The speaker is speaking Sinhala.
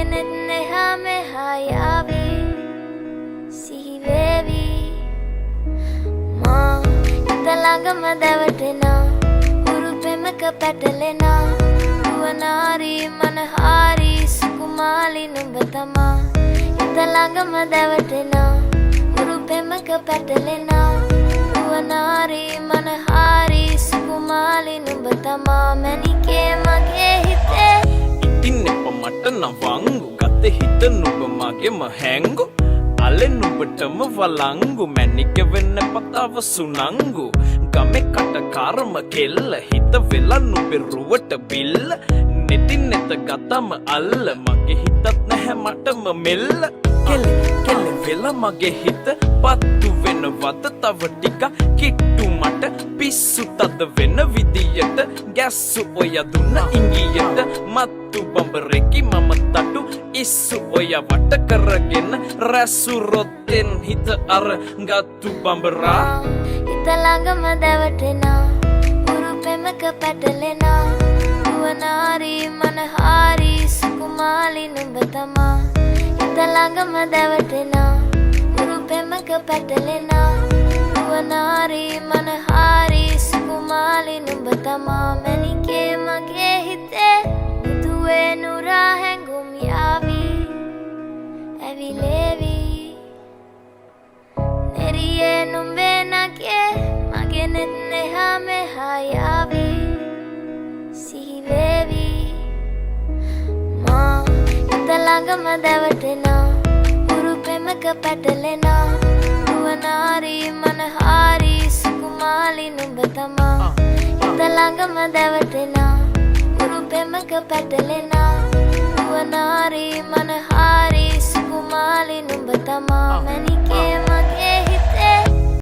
neha meha yavi sihivevi ma italangama davatena urupemaka patalena uvanari manahari sukumali numbatama italangama davatena urupemaka patalena uvanari manahari sukumali numbatama manike mage hite ඉතින්නෙප මට නවංගු ගත හිත නුඹ මගෙම හැංගු අලෙන් නුඹටම වලංගු මැනික වෙන්න පතාව සුනංගු ගමේ කටකාරම කෙල්ල හිත වෙලා නුඹේ රුවට බිල්ල නෙතින් නෙත ගතම අල්ල මගේ හිතත් නැහැ මටම මෙල්ල කෙලෙ කෙලෙ වෙලා මගේ හිත පත්තු වෙනවද තව ටික කිට්ටු මට පිස්සු තද වෙන විදියට ගැස්සු ඔය දුන්න ඉංගියට මත්තු බඹරෙකි මම තටු ඉස්සු ඔය වට කරගෙන රැසු රොත්තෙන් හිත අර ගත්තු බඹරා ඉතලඟම දැවටෙනා උරුපෙමක පැටලෙනා නුවනාරි මනහාරි සුකුමාලි නුඹ තමා ඉතලඟම දැවටෙනා උරුපෙමක පැටලෙනා නුවනාරි මනහාරි සුකුමාලි නුඹ තමා මැනිකේ මගේ හිතේ මුදුවේ නුරා හැඟුම් යාවි ඇවිලේවි නෙරියේ නුඹේ නගේ මගේ නෙත් neha meha yavi sihivevi ma italangama davatena urupemaka patalena nuvanari manahari sukumali numba tama italangama davatena urupemaka patalena nuvanari manahari